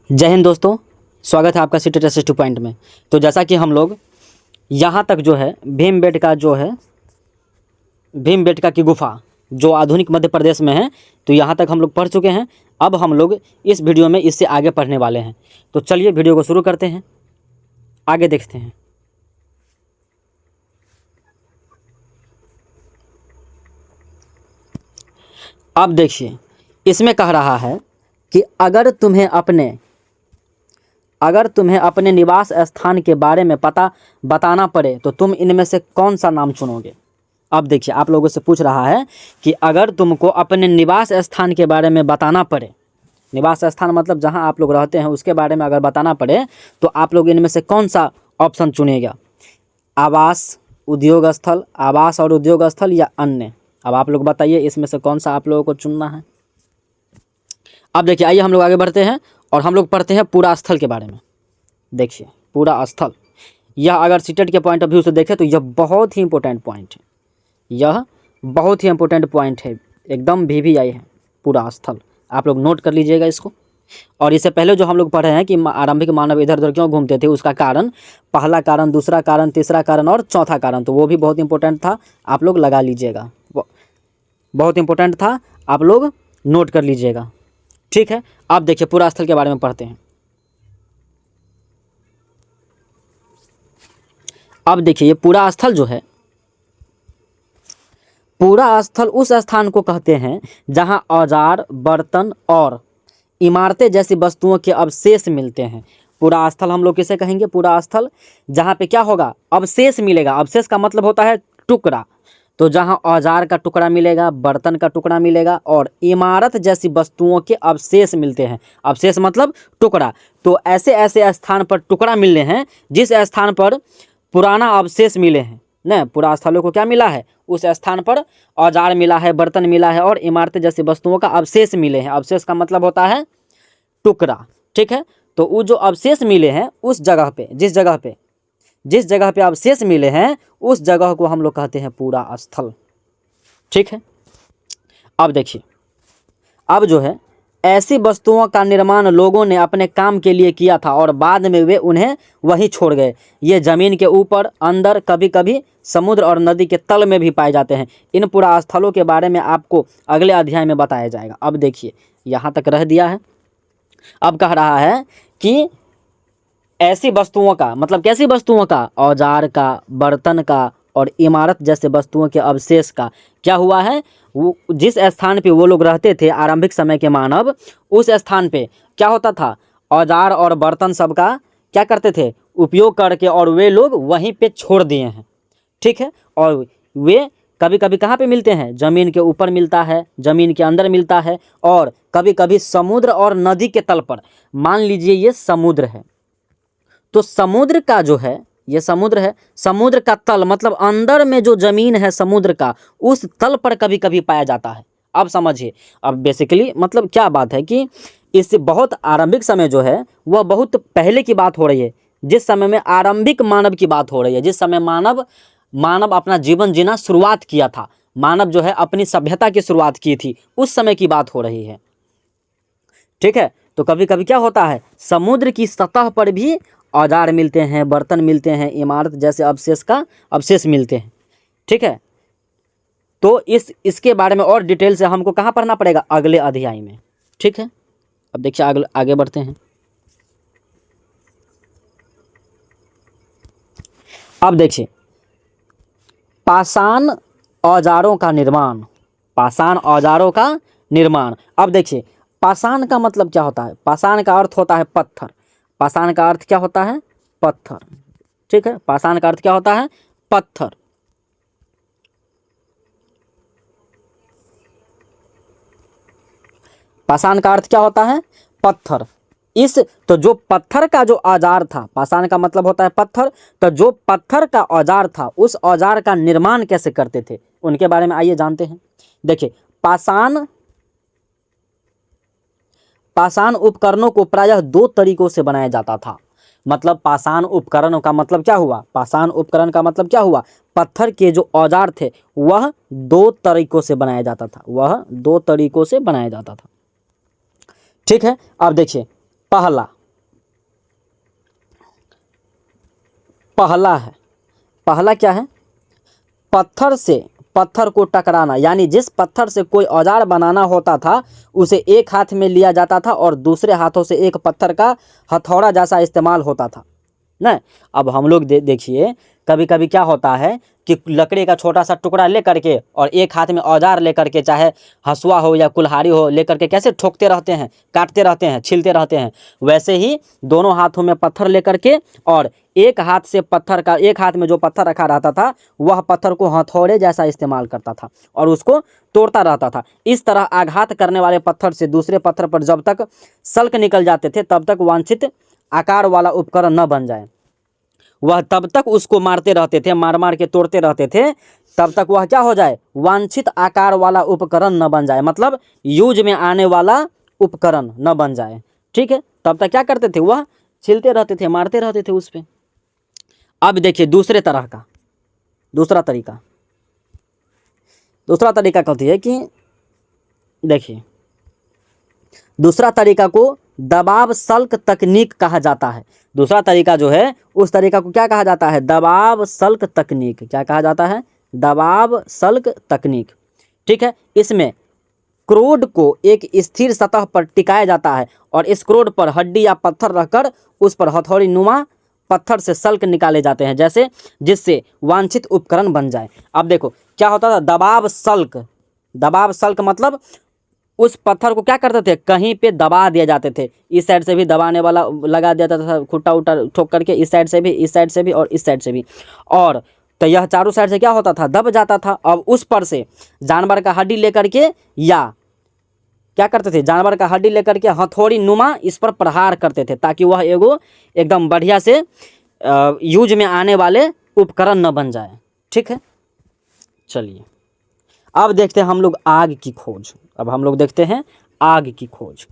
जय हिंद दोस्तों, स्वागत है आपका सिटी टेस्ट 2 पॉइंट में। तो जैसा कि हम लोग यहाँ तक जो है भीमबेटका की गुफा जो आधुनिक मध्य प्रदेश में है, तो यहाँ तक हम लोग पढ़ चुके हैं। अब हम लोग इस वीडियो में इससे आगे पढ़ने वाले हैं। तो चलिए वीडियो को शुरू करते हैं, आगे देखते हैं। अब देखिए, इसमें कह रहा है कि अगर तुम्हें अपने निवास स्थान के बारे में बताना पड़े तो तुम इनमें से कौन सा नाम चुनोगे। अब देखिए, आप लोगों से पूछ रहा है कि अगर तुमको अपने निवास स्थान के बारे में बताना पड़े, निवास स्थान मतलब जहां आप लोग रहते हैं उसके बारे में अगर बताना पड़े, तो आप लोग इनमें से कौन सा ऑप्शन चुनेगा। आवास, उद्योग स्थल, आवास और उद्योग स्थल या अन्य। अब आप लोग बताइए इसमें से कौन सा आप लोगों को चुनना है। अब देखिए, आइए हम लोग आगे बढ़ते हैं और हम लोग पढ़ते हैं पूरा स्थल के बारे में। देखिए, पूरा स्थल, यह अगर सीटेट के पॉइंट ऑफ व्यू से देखें तो यह बहुत ही इंपॉर्टेंट पॉइंट है। यह बहुत ही इंपॉर्टेंट पॉइंट है, एकदम VVI है पूरा स्थल। आप लोग नोट कर लीजिएगा इसको। और इससे पहले जो हम लोग पढ़े हैं कि आरंभिक मानव इधर उधर क्यों घूमते थे, उसका कारण, पहला कारण, दूसरा कारण, तीसरा कारण और चौथा कारण, तो वो भी बहुत इंपॉर्टेंट था। आप लोग लगा लीजिएगा, बहुत इंपॉर्टेंट था, आप लोग नोट कर लीजिएगा। ठीक है, अब देखिए पूरा स्थल के बारे में पढ़ते हैं। अब देखिए, ये पूरा स्थल जो है, पूरा स्थल उस स्थान को कहते हैं जहां औजार, बर्तन और इमारतें जैसी वस्तुओं के अवशेष मिलते हैं। पूरा स्थल हम लोग किसे कहेंगे? पूरा स्थल जहां पे क्या होगा? अवशेष मिलेगा। अवशेष का मतलब होता है टुकड़ा। तो जहां औजार का टुकड़ा मिलेगा, बर्तन का टुकड़ा मिलेगा और इमारत जैसी वस्तुओं के अवशेष मिलते हैं। अवशेष मतलब टुकड़ा। तो ऐसे ऐसे स्थान पर टुकड़ा मिलने हैं जिस स्थान पर पुराना अवशेष मिले हैं न। पूरा स्थलों को क्या मिला है? उस स्थान पर औजार मिला है, बर्तन मिला है और इमारतें जैसी वस्तुओं का अवशेष मिले हैं। अवशेष का मतलब होता है टुकड़ा। ठीक है, तो वो जो अवशेष मिले हैं उस जगह पे, जिस जगह पे अवशेष मिले हैं उस जगह को हम लोग कहते हैं पूरा स्थल। ठीक है, अब देखिए, अब जो है ऐसी वस्तुओं का निर्माण लोगों ने अपने काम के लिए किया था और बाद में वे उन्हें वहीं छोड़ गए। ये जमीन के ऊपर, अंदर, कभी कभी समुद्र और नदी के तल में भी पाए जाते हैं। इन पुरा स्थलों के बारे में आपको अगले अध्याय में बताया जाएगा। अब देखिए, यहाँ तक रह दिया है। अब कह रहा है कि ऐसी वस्तुओं का मतलब कैसी वस्तुओं का? औजार का, बर्तन का और इमारत जैसे वस्तुओं के अवशेष का क्या हुआ है? वो जिस स्थान पे वो लोग रहते थे आरंभिक समय के मानव, उस स्थान पे क्या होता था? औजार और बर्तन सबका क्या करते थे? उपयोग करके, और वे लोग वहीं पे छोड़ दिए हैं। ठीक है, और वे कभी कभी कहाँ पे मिलते हैं? ज़मीन के ऊपर मिलता है, ज़मीन के अंदर मिलता है और कभी कभी समुद्र और नदी के तल पर। मान लीजिए ये समुद्र है, तो समुद्र का जो है, ये समुद्र है, समुद्र का तल मतलब अंदर में जो जमीन है समुद्र का, उस तल पर कभी कभी पाया जाता है। अब समझिए, अब बेसिकली मतलब क्या बात है कि इस बहुत आरंभिक समय जो है वह बहुत पहले की बात हो रही है। जिस समय में आरंभिक मानव की बात हो रही है, जिस समय मानव अपना जीवन जीना शुरुआत किया था, मानव जो है अपनी सभ्यता की शुरुआत की थी, उस समय की बात हो रही है। ठीक है, तो कभी कभी क्या होता है? समुद्र की सतह पर भी औजार मिलते हैं, बर्तन मिलते हैं, इमारत जैसे अवशेष मिलते हैं। ठीक है, तो इसके बारे में और डिटेल से हमको कहाँ पढ़ना पड़ेगा? अगले अध्याय में। ठीक है, अब देखिए आगे बढ़ते हैं। अब देखिए, पाषाण औजारों का निर्माण, पाषाण औजारों का निर्माण। अब देखिए, पाषाण का मतलब क्या होता है? पाषाण का अर्थ होता है पत्थर। पाषाण का अर्थ क्या होता है? पत्थर। ठीक है, पाषाण का अर्थ क्या होता है? पत्थर। पाषाण का अर्थ क्या होता है? पत्थर। तो जो पत्थर का जो औजार था, पाषाण का मतलब होता है पत्थर, तो जो पत्थर का औजार था उस औजार का निर्माण कैसे करते थे उनके बारे में आइए जानते हैं। देखिए, पाषाण उपकरणों को प्रायः 2 तरीकों से बनाया जाता था। मतलब पाषाण उपकरण का मतलब क्या हुआ? पाषाण उपकरण का मतलब क्या हुआ? पत्थर के जो औजार थे वह 2 तरीकों से बनाया जाता था, ठीक है, अब देखिए, पहला पहला है, पहला क्या है, पत्थर से पत्थर को टकराना, यानी जिस पत्थर से कोई औजार बनाना होता था उसे एक हाथ में लिया जाता था और दूसरे हाथों से एक पत्थर का हथौड़ा जैसा इस्तेमाल होता था ना। अब हम लोग देखिए कभी कभी क्या होता है कि लकड़ी का छोटा सा टुकड़ा ले करके और एक हाथ में औजार लेकर के, चाहे हंसुआ हो या कुल्हाड़ी हो, लेकर के कैसे ठोकते रहते हैं, काटते रहते हैं, छीलते रहते हैं। वैसे ही दोनों हाथों में पत्थर लेकर के और एक हाथ से पत्थर का, एक हाथ में जो पत्थर रखा रहता था वह पत्थर को हथौड़े जैसा इस्तेमाल करता था और उसको तोड़ता रहता था। इस तरह आघात करने वाले पत्थर से दूसरे पत्थर पर जब तक सल्क निकल जाते थे तब तक वांछित आकार वाला उपकरण न बन जाए, वह तब तक उसको मारते रहते थे, मार मार के तोड़ते रहते थे तब तक वह क्या हो जाए, वांछित आकार वाला उपकरण न बन जाए, मतलब यूज में आने वाला उपकरण न बन जाए। ठीक है, तब तक क्या करते थे, वह छिलते रहते थे, मारते रहते थे उस पे। अब देखिए दूसरे तरह का दूसरा तरीका कहती है कि देखिए दूसरा तरीका को दबाव सल्क तकनीक कहा जाता है। दूसरा तरीका जो है उस तरीका को क्या कहा जाता है, दबाव सल्क तकनीक। क्या कहा जाता है, दबाव सल्क तकनीक। ठीक है, इसमें क्रोड को एक स्थिर सतह पर टिकाया जाता है और इस क्रोड पर हड्डी या पत्थर रखकर उस पर हथौड़ी नुमा पत्थर से सल्क निकाले जाते हैं, जैसे जिससे वांछित उपकरण बन जाए। अब देखो क्या होता था, दबाव सल्क। दबाव सल्क मतलब उस पत्थर को क्या करते थे, कहीं पे दबा दिए जाते थे। इस साइड से भी दबाने वाला लगा दिया जाता था, खुट्टा उट्टा ठोक करके, इस साइड से भी, इस साइड से भी और इस साइड से भी, और तो यह चारों साइड से क्या होता था, दब जाता था। अब उस पर से जानवर का हड्डी लेकर के या क्या करते थे, जानवर का हड्डी लेकर के हथौड़ी नुमा इस पर प्रहार करते थे ताकि वह एगो एकदम बढ़िया से यूज में आने वाले उपकरण न बन जाए। ठीक है, चलिए अब देखते हैं हम लोग आग की खोज। अब हम लोग देखते हैं आग की खोज।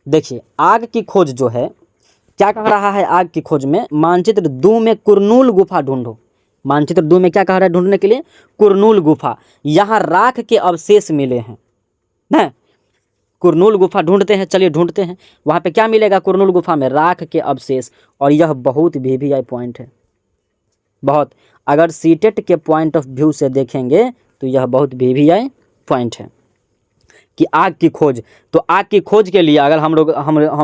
देखिए आग की खोज जो है क्या कह रहा है, आग की खोज में मानचित्र 2 में कुरनूल गुफा ढूंढो। मानचित्र 2 में क्या कह रहा है ढूंढने के लिए, कुरनूल गुफा। यहाँ राख के अवशेष मिले हैं ना, कुरनूल गुफा ढूंढते हैं, चलिए ढूंढते हैं। वहाँ पे क्या मिलेगा, कुरनूल गुफा में राख के अवशेष। और यह बहुत वीवीआई पॉइंट है, बहुत। अगर सीटेट के पॉइंट ऑफ व्यू से देखेंगे तो यह बहुत वीवीआई पॉइंट है कि आग की खोज। तो आग की खोज के लिए अगर हम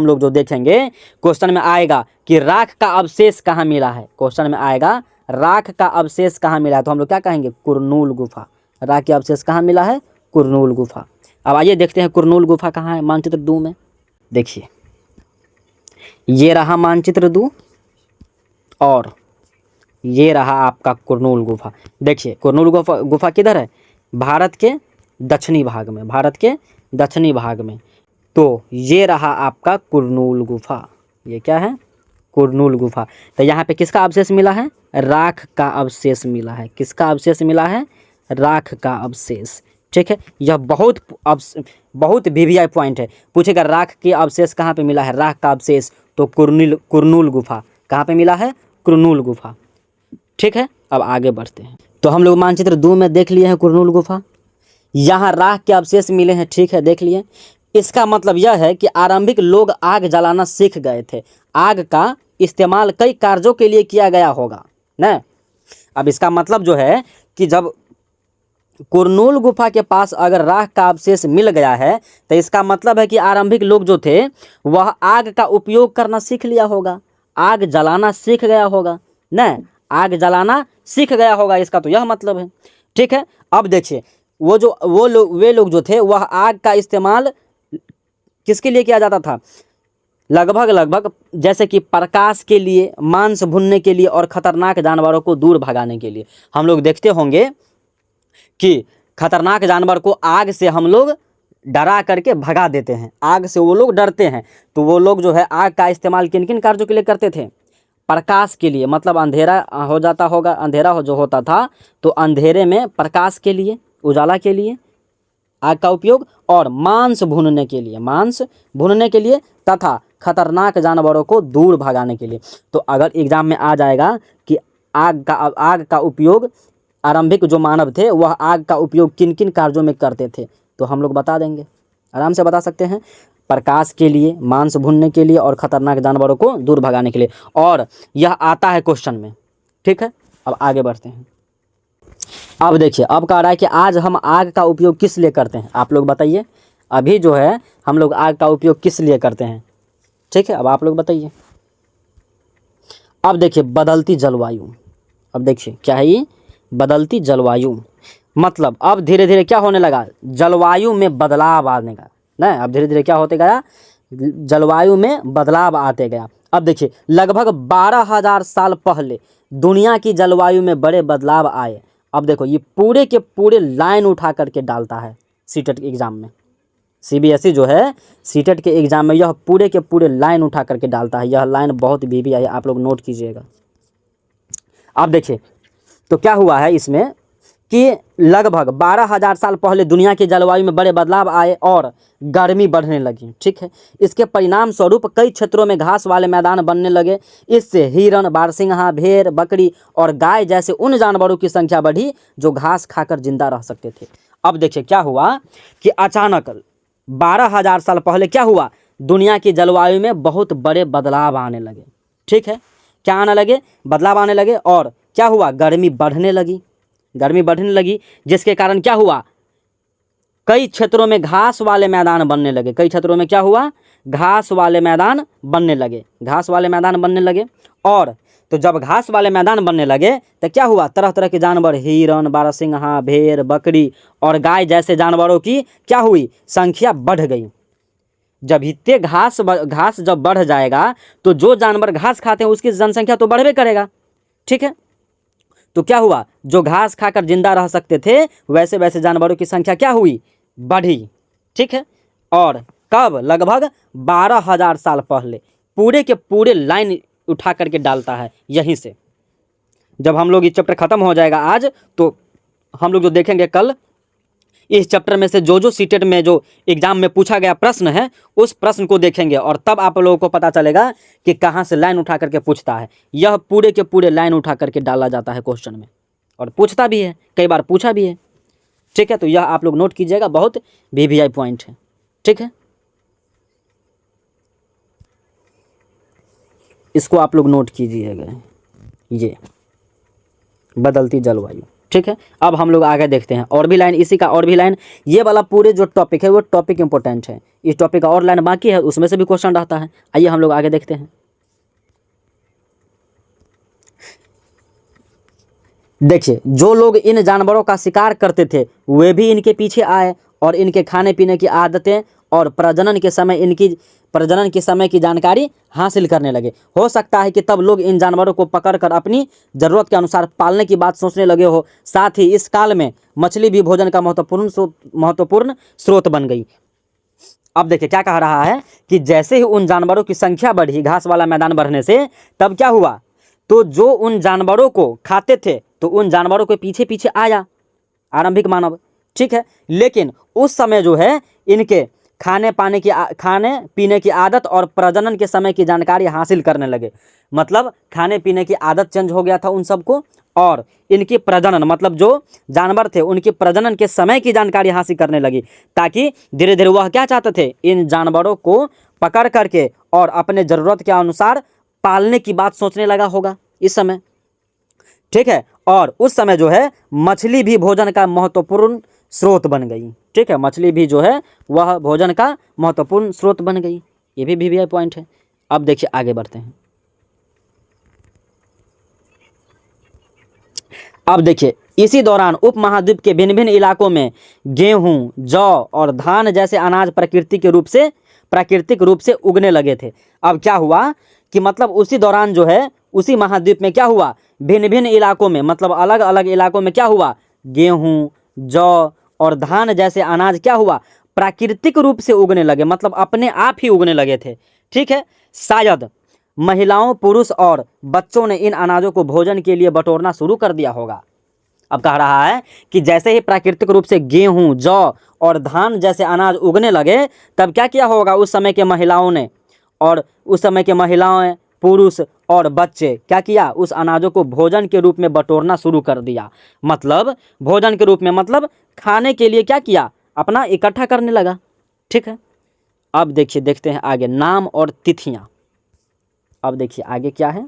लोग जो देखेंगे, क्वेश्चन में आएगा कि राख का अवशेष कहाँ मिला है, क्वेश्चन में आएगा राख का अवशेष कहाँ मिला है, तो हम लोग क्या कहेंगे, कुरनूल गुफा। राख के अवशेष कहाँ मिला है, कुरनूल गुफा। अब आइए देखते हैं कुरनूल गुफा कहाँ है मानचित्र 2 में। देखिए ये रहा मानचित्र 2 और ये रहा आपका कुरनूल गुफा। देखिए कुरनूल गुफा किधर है, भारत के दक्षिणी भाग में, भारत के दक्षिणी भाग में। तो ये रहा आपका कुरनूल गुफा, ये क्या है, कुरनूल गुफा। तो यहाँ पे किसका अवशेष मिला है, राख का अवशेष मिला है। किसका अवशेष मिला है, राख का अवशेष। ठीक है, यह बहुत वीवीआई पॉइंट है। पूछेगा राख के अवशेष कहाँ पे मिला है, राख का अवशेष, तो कुरनूल गुफा। कहाँ पे मिला है, कुरनूल गुफा। ठीक है, अब आगे बढ़ते हैं। तो हम लोग मानचित्र 2 में देख लिए हैं कुरनूल गुफा, यहाँ राख के अवशेष मिले हैं। ठीक है, देख लिए। इसका मतलब यह है कि आरंभिक लोग आग जलाना सीख गए थे। आग का इस्तेमाल कई कार्यों के लिए किया गया होगा ना। अब इसका मतलब जो है कि जब कुरनूल गुफा के पास अगर राख का अवशेष मिल गया है तो इसका मतलब है कि आरंभिक लोग जो थे वह आग का उपयोग करना सीख लिया होगा, आग जलाना सीख गया होगा ना, आग जलाना सीख गया होगा, इसका तो यह मतलब है। ठीक है, अब देखिए वे लोग जो थे वह आग का इस्तेमाल किसके लिए किया जाता था, लगभग जैसे कि प्रकाश के लिए, मांस भुनने के लिए और खतरनाक जानवरों को दूर भगाने के लिए। हम लोग देखते होंगे कि खतरनाक जानवर को आग से हम लोग डरा करके भगा देते हैं, आग से वो लोग डरते हैं। तो वो लोग जो है आग का इस्तेमाल किन किन कार्यों के लिए करते थे, प्रकाश के लिए, मतलब अंधेरा हो जाता होगा, अंधेरा जो होता था तो अंधेरे में प्रकाश के लिए, उजाला के लिए आग का उपयोग, और मांस भूनने के लिए तथा खतरनाक जानवरों को दूर भगाने के लिए। तो अगर एग्जाम में आ जाएगा कि आग का उपयोग आरंभिक जो मानव थे वह आग का उपयोग किन किन कार्यों में करते थे, तो हम लोग बता देंगे, आराम से बता सकते हैं। प्रकाश के लिए, मांस भूनने के लिए और खतरनाक जानवरों को दूर भगाने के लिए। और यह आता है क्वेश्चन में, ठीक है, अब आगे बढ़ते हैं। अब देखिए, अब कह रहा है कि आज हम आग का उपयोग किस लिए करते हैं, आप लोग बताइए। अभी जो है हम लोग आग का उपयोग किस लिए करते हैं, ठीक है, अब आप लोग बताइए। अब देखिए, बदलती जलवायु। अब देखिए क्या है ये, बदलती जलवायु। मतलब अब धीरे धीरे क्या होने लगा, जलवायु में बदलाव आने का ना, अब धीरे धीरे क्या होते गया, जलवायु में बदलाव आते गया। अब देखिए, लगभग 12,000 साल पहले दुनिया की जलवायु में बड़े बदलाव आए। अब देखो, ये पूरे के पूरे लाइन उठा करके डालता है सीटेट के एग्ज़ाम में। सीबीएसई जो है सीटेट के एग्ज़ाम में यह पूरे के पूरे लाइन उठा करके डालता है। यह लाइन बहुत भी आई, आप लोग नोट कीजिएगा। अब देखिए, तो क्या हुआ है इसमें कि लगभग 12,000 साल पहले दुनिया की जलवायु में बड़े बदलाव आए और गर्मी बढ़ने लगी, ठीक है। इसके परिणाम स्वरूप कई क्षेत्रों में घास वाले मैदान बनने लगे। इससे हिरण, बारसिंहा, भेड़, बकरी और गाय जैसे उन जानवरों की संख्या बढ़ी जो घास खाकर जिंदा रह सकते थे। अब देखिए क्या हुआ कि अचानक 12,000 साल पहले क्या हुआ, दुनिया की जलवायु में बहुत बड़े बदलाव आने लगे, ठीक है। क्या आने लगे, बदलाव आने लगे, और क्या हुआ, गर्मी बढ़ने लगी। गर्मी बढ़ने लगी जिसके कारण क्या हुआ, कई क्षेत्रों में घास वाले मैदान बनने लगे। कई क्षेत्रों में क्या हुआ, घास वाले मैदान बनने लगे, घास वाले मैदान बनने लगे। और तो जब घास वाले मैदान बनने लगे तो क्या हुआ, तरह तरह के जानवर, हिरण, बारहसिंहा, भेड़, बकरी और गाय जैसे जानवरों की क्या हुई, संख्या बढ़ गई। जब इतने घास जब बढ़ जाएगा तो जो जानवर घास खाते हैं उसकी जनसंख्या तो बढ़बे करेगा, ठीक है। तो क्या हुआ, जो घास खाकर जिंदा रह सकते थे वैसे वैसे जानवरों की संख्या क्या हुई, बढ़ी, ठीक है। और कब, लगभग 12,000 साल पहले। पूरे के पूरे लाइन उठा करके डालता है यहीं से। जब हम लोग ये चैप्टर खत्म हो जाएगा आज, तो हम लोग जो देखेंगे कल, इस चैप्टर में से जो सीटेट में जो एग्जाम में पूछा गया प्रश्न है उस प्रश्न को देखेंगे, और तब आप लोगों को पता चलेगा कि कहाँ से लाइन उठा करके पूछता है। यह पूरे के पूरे लाइन उठा करके डाला जाता है क्वेश्चन में, और पूछता भी है, कई बार पूछा भी है, ठीक है। तो यह आप लोग नोट कीजिएगा, बहुत वीवीआई पॉइंट है, ठीक है। इसको आप लोग नोट कीजिएगा, ये बदलती जलवायु, ठीक है। अब हम लोग आगे देखते हैं, और भी लाइन, इसी का और भी लाइन। ये वाला पूरे जो टॉपिक है वो टॉपिक इंपॉर्टेंट है, इस टॉपिक का और लाइन बाकी है, उसमें से भी क्वेश्चन रहता है। आइए हम लोग आगे देखते हैं। देखिए, जो लोग इन जानवरों का शिकार करते थे वे भी इनके पीछे आए और इनके खाने पीने की आदतें और प्रजनन के समय की जानकारी हासिल करने लगे। हो सकता है कि तब लोग इन जानवरों को पकड़कर अपनी ज़रूरत के अनुसार पालने की बात सोचने लगे हो। साथ ही इस काल में मछली भी भोजन का महत्वपूर्ण स्रोत बन गई। अब देखिए क्या कह रहा है कि जैसे ही उन जानवरों की संख्या बढ़ी घास वाला मैदान बढ़ने से, तब क्या हुआ, तो जो उन जानवरों को खाते थे तो उन जानवरों के पीछे पीछे आया आरंभिक मानव, ठीक है। लेकिन उस समय जो है इनके खाने पीने की आदत और प्रजनन के समय की जानकारी हासिल करने लगे। मतलब खाने पीने की आदत चेंज हो गया था उन सबको, और इनकी प्रजनन, मतलब जो जानवर थे उनकी प्रजनन के समय की जानकारी हासिल करने लगी, ताकि धीरे धीरे वह क्या चाहते थे, इन जानवरों को पकड़ करके और अपने ज़रूरत के अनुसार पालने की बात सोचने लगा होगा इस समय, ठीक है। और उस समय जो है मछली भी भोजन का महत्वपूर्ण स्रोत बन गई, ठीक है। मछली भी जो है वह भोजन का महत्वपूर्ण स्रोत बन गई। ये भी वीवीआई पॉइंट है। अब देखिए आगे बढ़ते हैं। अब देखिए, इसी दौरान उपमहाद्वीप के भिन्न भिन्न इलाकों में गेहूं, जौ और धान जैसे अनाज प्राकृतिक रूप से उगने लगे थे। अब क्या हुआ कि मतलब उसी दौरान जो है उसी महाद्वीप में क्या हुआ, भिन्न भिन्न इलाकों में, मतलब अलग अलग इलाकों में क्या हुआ, गेहूं, जौ और धान जैसे अनाज क्या हुआ, प्राकृतिक रूप से उगने लगे, मतलब अपने आप ही उगने लगे थे, ठीक है। शायद महिलाओं, पुरुष और बच्चों ने इन अनाजों को भोजन के लिए बटोरना शुरू कर दिया होगा। अब कह रहा है कि जैसे ही प्राकृतिक रूप से गेहूं, जौ और धान जैसे अनाज उगने लगे, तब क्या किया होगा उस समय के महिलाओं ने, और उस समय के महिलाएं, पुरुष और बच्चे क्या किया, उस अनाजों को भोजन के रूप में बटोरना शुरू कर दिया। मतलब भोजन के रूप में, मतलब खाने के लिए क्या किया, अपना इकट्ठा करने लगा, ठीक है। अब देखिए, देखते हैं आगे, नाम और तिथियां। अब देखिए आगे क्या है,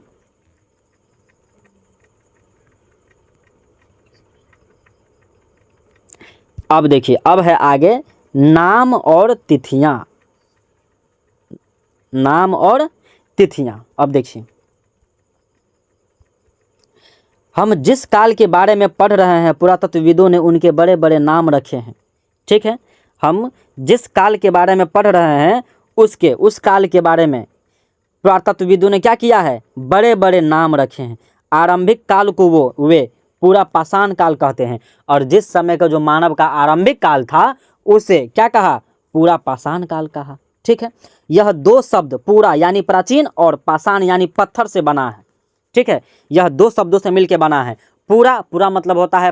अब देखिए, अब है आगे नाम और तिथियां। नाम और तिथियां। अब देखिए, हम जिस काल के बारे में पढ़ रहे हैं पुरातत्वविदों ने उनके बड़े बड़े नाम रखे हैं। ठीक है, हम जिस काल के बारे में पढ़ रहे हैं उस काल के बारे में पुरातत्वविदों ने क्या किया है, बड़े बड़े नाम रखे हैं। आरंभिक काल को वे पूरा पाषाण काल कहते हैं, और जिस समय का जो मानव का आरंभिक काल था उसे क्या कहा, पूरा पाषाण काल कहा। ठीक है, यह दो शब्द पूरा यानी प्राचीन और पाषाण यानी पत्थर से बना है। ठीक है, यह दो शब्दों से मिलकर बना है। पूरा, पूरा मतलब होता है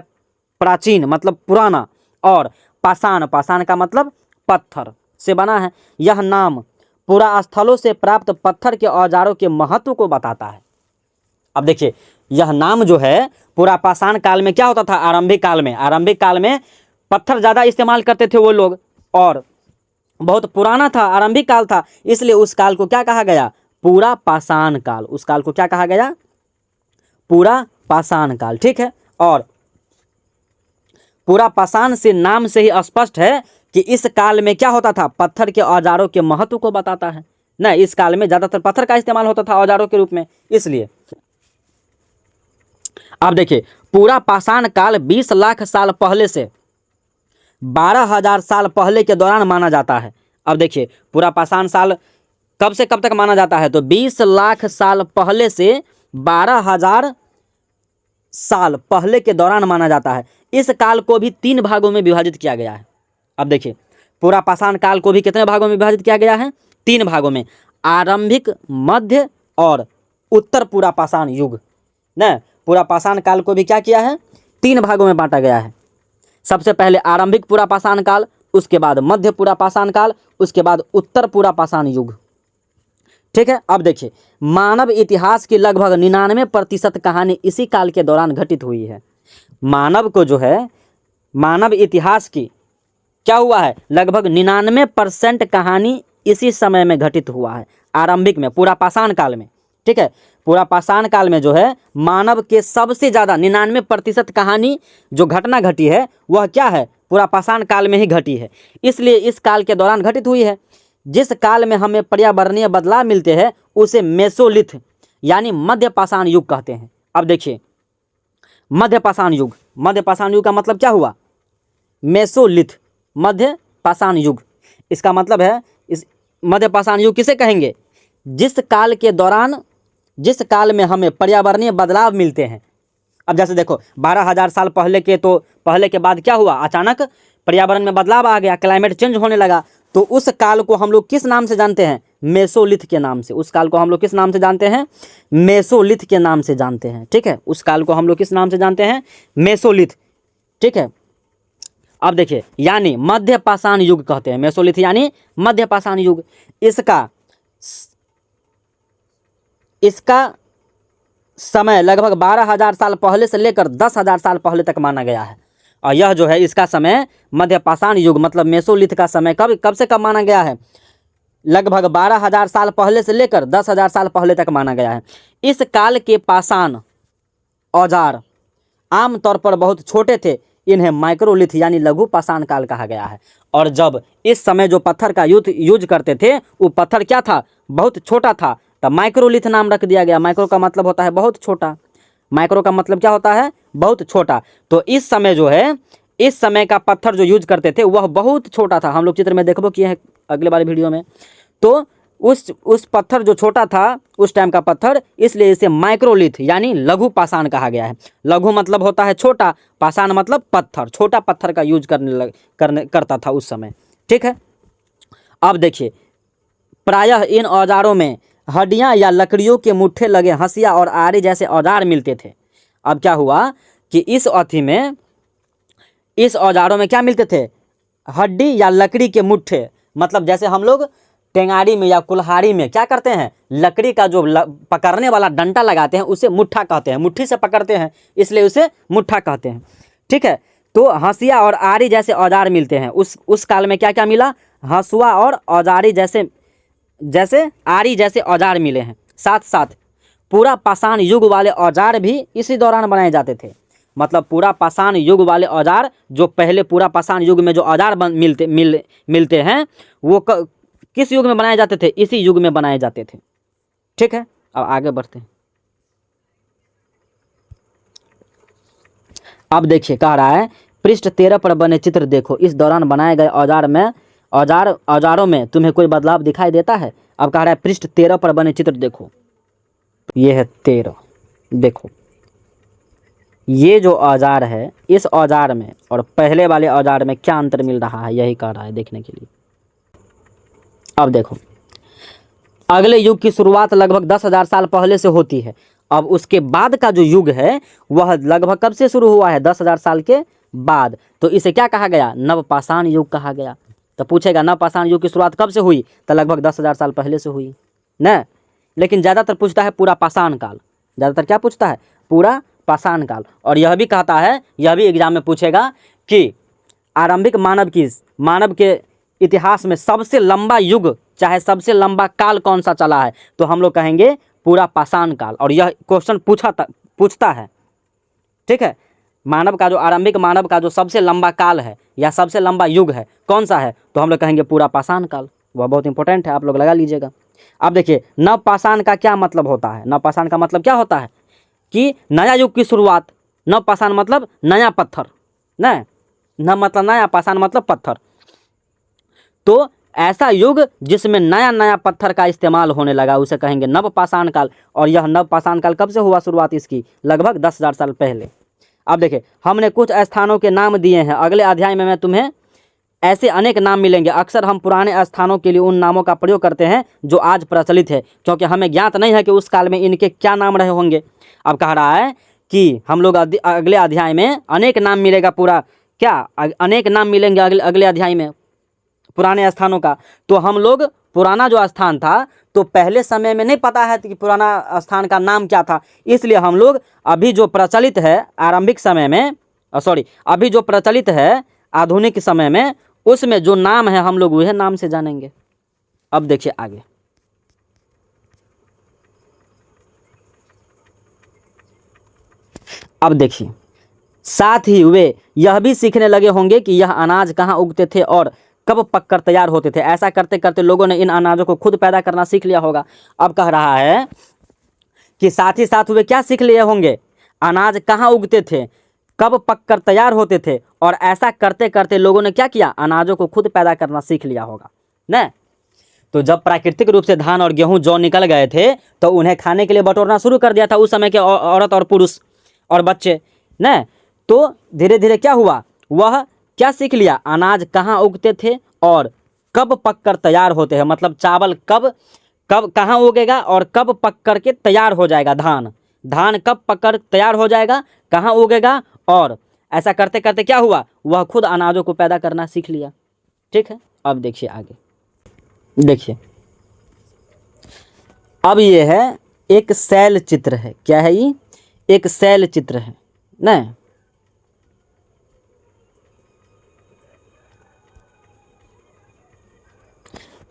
प्राचीन मतलब पुराना, और पाषाण, पाषाण का मतलब पत्थर से बना है। यह नाम पुरा स्थलों से प्राप्त पत्थर के औजारों के महत्व को बताता है। अब देखिए, यह नाम जो है पूरा पाषाण काल में क्या होता था, आरंभिक काल में पत्थर ज़्यादा इस्तेमाल करते थे वो लोग, और बहुत पुराना था, आरंभिक काल था, इसलिए उस काल को क्या कहा गया, पूरा पाषाण काल। उस काल को क्या कहा गया, पूरा पाषाण काल। ठीक है, और पूरा पाषाण से नाम से ही स्पष्ट है कि इस काल में क्या होता था, पत्थर के औजारों के महत्व को बताता है ना। इस काल में ज्यादातर पत्थर का इस्तेमाल होता था औजारों के रूप में, इसलिए। अब देखिए, पूरा पाषाण काल 20 लाख साल पहले से 12,000 साल पहले के दौरान माना जाता है। अब देखिए, पूरा पाषाण साल कब से कब तक माना जाता है, तो 20 लाख साल पहले से 12,000 साल पहले के दौरान माना जाता है। इस काल को भी 3 भागों में विभाजित किया गया है। अब देखिए, पूरा पाषाण काल को भी कितने भागों में विभाजित किया गया है, 3 भागों में। आरंभिक, मध्य और उत्तर पूरा पाषाण युग न। पूरा पाषाण काल को भी क्या किया है, 3 भागों में बांटा गया है। सबसे पहले आरंभिक पूरा पाषाण काल, उसके बाद मध्य पूरा पाषाण काल, उसके बाद उत्तर पूरा पाषाण युग। ठीक है, अब देखिए, मानव इतिहास की लगभग 99% कहानी इसी काल के दौरान घटित हुई है। मानव को जो है, मानव इतिहास की क्या हुआ है, लगभग 99% कहानी इसी समय में घटित हुआ है, आरंभिक में, पूरा पाषाण काल में। ठीक है, पूरा पाषाण काल में जो है मानव के सबसे ज़्यादा 99% कहानी जो घटना घटी है वह क्या है, पूरा पाषाण काल में ही घटी है, इसलिए इस काल के दौरान घटित हुई है। जिस काल में हमें पर्यावरणीय बदलाव मिलते हैं उसे मेसोलिथ यानी मध्य पाषाण युग कहते हैं। अब देखिए, मध्य पाषाण युग, मध्य पाषाण युग का मतलब क्या हुआ, मेसोलिथ, मध्य पाषाण युग। इसका मतलब है, इस मध्य पाषाण युग किसे कहेंगे, जिस काल के दौरान, जिस काल में हमें पर्यावरणीय बदलाव मिलते हैं। अब जैसे देखो, 12,000 साल पहले के, तो पहले के बाद क्या हुआ, अचानक पर्यावरण में बदलाव आ गया, क्लाइमेट चेंज होने लगा, तो उस काल को हम लोग किस नाम से जानते हैं, मेसोलिथ के नाम से। उस काल को हम लोग किस नाम से जानते हैं, मेसोलिथ के नाम से जानते हैं। ठीक है, उस काल को हम लोग किस नाम से जानते हैं, मेसोलिथ। ठीक है, अब देखिए, यानी मध्य पाषाण युग कहते हैं, मेसोलिथ यानी मध्य पाषाण युग। इसका समय लगभग 12,000 साल पहले से लेकर 10,000 साल पहले तक माना गया है। और यह जो है, इसका समय मध्य पाषाण युग मतलब मेसोलिथ का समय कब से कब माना गया है, लगभग 12,000 साल पहले से लेकर 10,000 साल पहले तक माना गया है। इस काल के पाषाण औजार आमतौर पर बहुत छोटे थे, इन्हें माइक्रोलिथ यानी लघु पाषाण काल कहा गया है। और जब इस समय जो पत्थर का यूज करते थे वो पत्थर क्या था, बहुत छोटा था, तब माइक्रोलिथ नाम रख दिया गया। माइक्रो का मतलब होता है बहुत छोटा, माइक्रो का मतलब क्या होता है, बहुत छोटा। तो इस समय जो है, इस समय का पत्थर जो यूज करते थे वह बहुत छोटा था। हम लोग चित्र में देखबो किए हैं अगले बार वीडियो में। तो उस पत्थर जो छोटा था उस टाइम का पत्थर, इसलिए इसे माइक्रोलिथ यानी लघु पाषाण कहा गया है। लघु मतलब होता है छोटा, पाषाण मतलब पत्थर, छोटा पत्थर का यूज करता था उस समय। ठीक है, अब देखिए, प्रायः इन औजारों में हड्डियां या लकड़ियों के मुट्ठे लगे हंसिया और आरी जैसे औजार मिलते थे। अब क्या हुआ कि इस औजारों में क्या मिलते थे, हड्डी या लकड़ी के मुट्ठे, मतलब जैसे हम लोग टेंगारी में या कुल्हाड़ी में क्या करते हैं, लकड़ी का जो पकड़ने वाला डंटा लगाते हैं उसे मुट्ठा कहते हैं, मुट्ठी से पकड़ते हैं इसलिए उसे मुट्ठा कहते हैं। ठीक है, तो हंसिया और आरी जैसे औजार मिलते हैं। उस काल में क्या क्या मिला, हंसुआ और औजारी जैसे आरी जैसे औजार मिले हैं। साथ साथ पूरा पाषाण युग वाले औजार भी इसी दौरान बनाए जाते थे। मतलब पूरा पाषाण युग वाले औजार, जो पहले पूरा पाषाण युग में जो औजार मिलते हैं वो किस युग में बनाए जाते थे? इसी युग में बनाए जाते थे। ठीक है, अब आगे बढ़ते हैं। अब देखिए कह रहा है पृष्ठ 13 पर बने चित्र देखो, इस दौरान बनाए गए औजारों में तुम्हें कोई बदलाव दिखाई देता है? अब कह रहा है पृष्ठ 13 पर बने चित्र देखो, ये है 13। देखो ये जो औजार है, इस औजार में और पहले वाले औजार में क्या अंतर मिल रहा है, यही कह रहा है देखने के लिए। अब देखो, अगले युग की शुरुआत लगभग 10,000 साल पहले से होती है। अब उसके बाद का जो युग है वह लगभग कब से शुरू हुआ है? 10,000 साल के बाद। तो इसे क्या कहा गया? नवपाषाण युग कहा गया। तो पूछेगा नवपाषाण युग की शुरुआत कब से हुई? तो लगभग 10,000 साल पहले से हुई न। लेकिन ज़्यादातर पूछता है पूरा पाषाण काल। ज़्यादातर क्या पूछता है? पूरा पाषाण काल। और यह भी कहता है, यह भी एग्जाम में पूछेगा कि आरंभिक मानव के इतिहास में सबसे लंबा युग चाहे सबसे लंबा काल कौन सा चला है? तो हम लोग कहेंगे पूरा पाषाण काल। और यह क्वेश्चन पूछता है। ठीक है, आरंभिक मानव का जो सबसे लंबा काल है या सबसे लंबा युग है कौन सा है? तो हम लोग कहेंगे पूरा पाषाण काल। वह बहुत इंपॉर्टेंट है, आप लोग लगा लीजिएगा। अब देखिए नवपाषाण का क्या मतलब होता है? नवपाषाण का मतलब क्या होता है कि नया युग की शुरुआत। नवपाषाण मतलब नया पत्थर, न मतलब नया, पाषाण मतलब पत्थर। तो ऐसा युग जिसमें नया नया पत्थर का इस्तेमाल होने लगा उसे कहेंगे नवपाषाण काल। और यह नवपाषाण काल कब से हुआ शुरुआत इसकी? लगभग 10,000 साल पहले। अब देखिए हमने कुछ स्थानों के नाम दिए हैं, अगले अध्याय में मैं तुम्हें ऐसे अनेक नाम मिलेंगे। अक्सर हम पुराने स्थानों के लिए उन नामों का प्रयोग करते हैं जो आज प्रचलित है, क्योंकि हमें ज्ञात नहीं है कि उस काल में इनके क्या नाम रहे होंगे। अब कह रहा है कि हम लोग अगले अध्याय में अनेक नाम मिलेगा, अनेक नाम मिलेंगे अगले अध्याय में पुराने स्थानों का। तो हम लोग पुराना जो स्थान था तो पहले समय में नहीं पता है कि पुराना स्थान का नाम क्या था, इसलिए हम लोग अभी जो प्रचलित है अभी जो प्रचलित है आधुनिक समय में, उसमें जो नाम है हम लोग वह नाम से जानेंगे। अब देखिए आगे, अब देखिए साथ ही वे यह भी सीखने लगे होंगे कि यह अनाज कहाँ उगते थे और कब पककर तैयार होते थे। ऐसा करते करते लोगों ने इन अनाजों को खुद पैदा करना सीख लिया होगा। अब कह रहा है कि साथ ही साथ वे क्या सीख लिए होंगे? अनाज कहाँ उगते थे, कब पककर तैयार होते थे, और ऐसा करते करते लोगों ने क्या किया? अनाजों को खुद पैदा करना सीख लिया होगा न। तो जब प्राकृतिक रूप से धान और गेहूं जौ निकल गए थे तो उन्हें खाने के लिए बटोरना शुरू कर दिया था उस समय के औरत और पुरुष और बच्चे न। तो धीरे धीरे क्या हुआ? वह क्या सीख लिया? अनाज कहाँ उगते थे और कब पककर तैयार होते हैं, मतलब चावल कब कहाँ उगेगा और कब पक करके तैयार हो जाएगा। धान कब पककर तैयार हो जाएगा, कहाँ उगेगा, और ऐसा करते करते क्या हुआ? वह खुद अनाजों को पैदा करना सीख लिया। ठीक है, अब देखिए आगे। देखिए अब ये है एक शैल चित्र है। क्या है ये? एक शैल चित्र है न।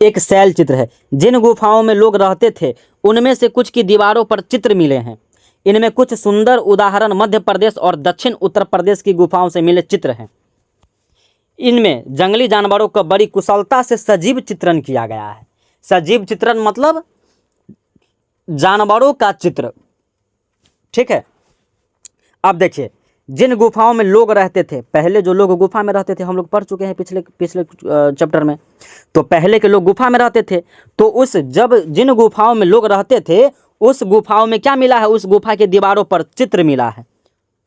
एक शैल चित्र है। जिन गुफाओं में लोग रहते थे उनमें से कुछ की दीवारों पर चित्र मिले हैं। इनमें कुछ सुंदर उदाहरण मध्य प्रदेश और दक्षिण उत्तर प्रदेश की गुफाओं से मिले चित्र हैं। इनमें जंगली जानवरों का बड़ी कुशलता से सजीव चित्रण किया गया है। सजीव चित्रण मतलब जानवरों का चित्र। ठीक है, अब देखिए जिन गुफाओं में लोग रहते थे, पहले जो लोग गुफा में रहते थे हम लोग पढ़ चुके हैं पिछले चैप्टर में। तो पहले के लोग गुफा में रहते थे, तो जिन गुफाओं में लोग रहते थे उस गुफाओं में क्या मिला है? उस गुफा की दीवारों पर चित्र मिला है।